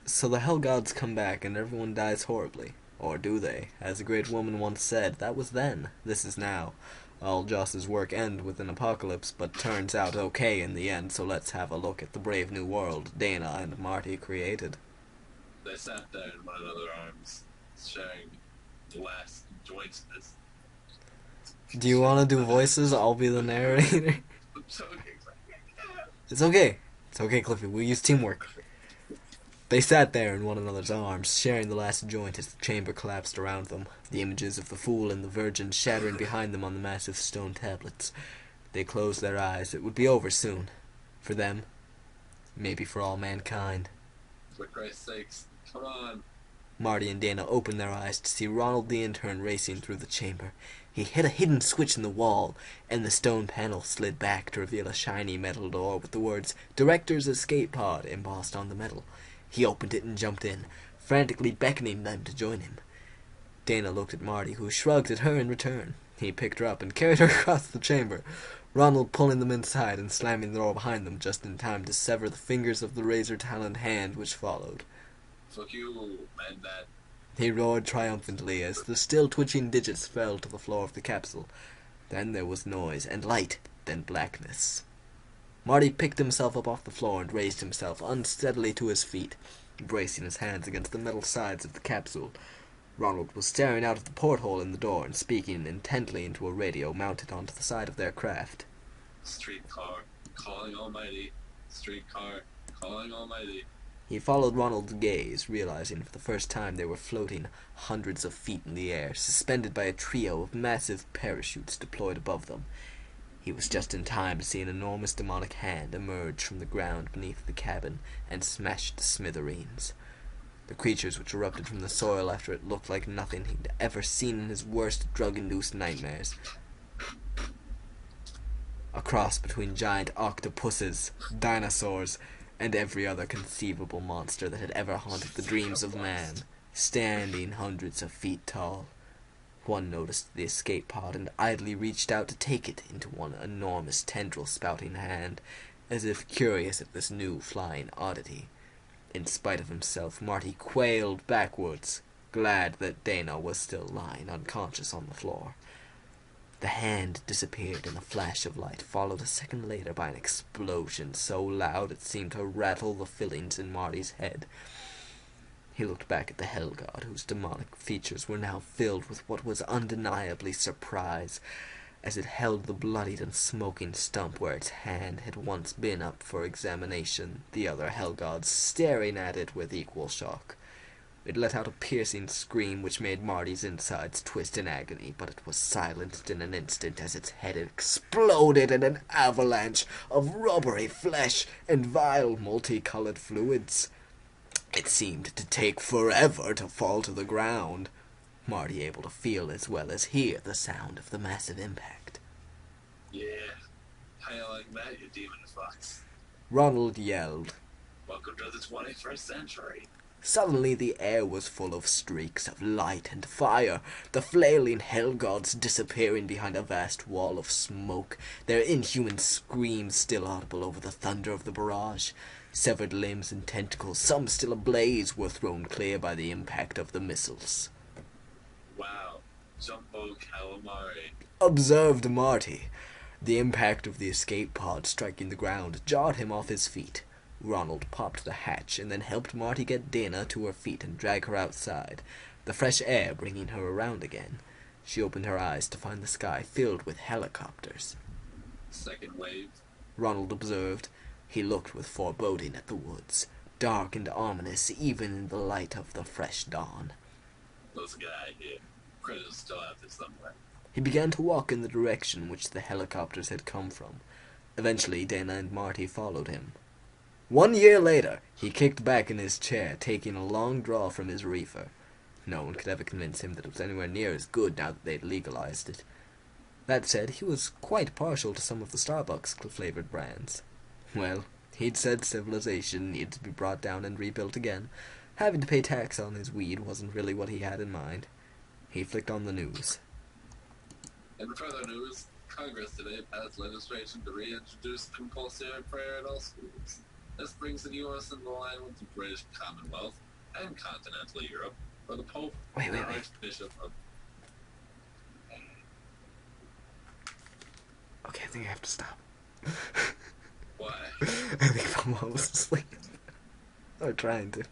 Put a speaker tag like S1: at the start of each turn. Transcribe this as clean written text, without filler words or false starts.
S1: So the Hell Gods come back and everyone dies horribly. Or do they? As a great woman once said, that was then, this is now. All Joss's work end with an apocalypse, but turns out okay in the end, so let's have a look at the brave new world Dana and Marty created.
S2: They sat there in one another's arms, sharing the last joints of this.
S1: Do you want to do voices? I'll be the narrator.
S2: I'm so excited.
S1: It's okay. It's okay, Cliffy. We'll use teamwork. They sat there in one another's arms, sharing the last joint as the chamber collapsed around them, the images of the fool and the virgin shattering behind them on the massive stone tablets. They closed their eyes. It would be over soon. For them. Maybe for all mankind.
S2: For Christ's sakes, come on.
S1: Marty and Dana opened their eyes to see Ronald the intern racing through the chamber. He hit a hidden switch in the wall, and the stone panel slid back to reveal a shiny metal door with the words Director's Escape Pod embossed on the metal. He opened it and jumped in, frantically beckoning them to join him. Dana looked at Marty, who shrugged at her in return. He picked her up and carried her across the chamber, Ronald pulling them inside and slamming the door behind them just in time to sever the fingers of the razor-taloned hand which followed.
S2: Fuck you, man, that.
S1: He roared triumphantly as the still twitching digits fell to the floor of the capsule. Then there was noise and light, then blackness. Marty picked himself up off the floor and raised himself unsteadily to his feet, bracing his hands against the metal sides of the capsule. Ronald was staring out of the porthole in the door and speaking intently into a radio mounted onto the side of their craft.
S2: Streetcar, calling almighty. Streetcar, calling almighty.
S1: He followed Ronald's gaze, realizing for the first time they were floating hundreds of feet in the air, suspended by a trio of massive parachutes deployed above them. He was just in time to see an enormous demonic hand emerge from the ground beneath the cabin and smash to smithereens. The creatures which erupted from the soil after it looked like nothing he'd ever seen in his worst drug-induced nightmares. A cross between giant octopuses, dinosaurs, and every other conceivable monster that had ever haunted the dreams of man, standing hundreds of feet tall. One noticed the escape pod and idly reached out to take it into one enormous tendril-spouting hand, as if curious at this new flying oddity. In spite of himself, Marty quailed backwards, glad that Dana was still lying unconscious on the floor. The hand disappeared in a flash of light, followed a second later by an explosion so loud it seemed to rattle the fillings in Marty's head. He looked back at the Hell God, whose demonic features were now filled with what was undeniably surprise, as it held the bloodied and smoking stump where its hand had once been up for examination, the other Hell Gods staring at it with equal shock. It let out a piercing scream which made Marty's insides twist in agony, but it was silenced in an instant as its head exploded in an avalanche of rubbery flesh and vile multicolored fluids. It seemed to take forever to fall to the ground, Marty able to feel as well as hear the sound of the massive impact.
S2: Yeah, how you like that, you demon fox?
S1: Ronald yelled.
S2: Welcome to the 21st century.
S1: Suddenly the air was full of streaks of light and fire, the flailing hell gods disappearing behind a vast wall of smoke, their inhuman screams still audible over the thunder of the barrage. Severed limbs and tentacles, some still ablaze, were thrown clear by the impact of the missiles.
S2: Wow, Jumbo Calamari.
S1: Observed Marty. The impact of the escape pod striking the ground jarred him off his feet. Ronald popped the hatch and then helped Marty get Dana to her feet and drag her outside, the fresh air bringing her around again. She opened her eyes to find the sky filled with helicopters.
S2: Second wave.
S1: Ronald observed. He looked with foreboding at the woods, dark and ominous even in the light of the fresh dawn.
S2: Let's get out of here. Critters still out there somewhere.
S1: He began to walk in the direction which the helicopters had come from. Eventually Dana and Marty followed him. 1 year later, he kicked back in his chair, taking a long draw from his reefer. No one could ever convince him that it was anywhere near as good now that they'd legalized it. That said, he was quite partial to some of the Starbucks-flavored brands. Well, he'd said civilization needed to be brought down and rebuilt again. Having to pay tax on his weed wasn't really what he had in mind. He flicked on the news.
S2: In further news, Congress today passed legislation to reintroduce compulsory prayer in all schools. This brings the U.S. into line with the British Commonwealth and continental Europe, where the Pope
S1: Wait,
S2: and the
S1: wait, wait.
S2: Archbishop of
S1: Okay, I think I have to stop.
S2: why?
S1: I think my mom was asleep. Or trying to.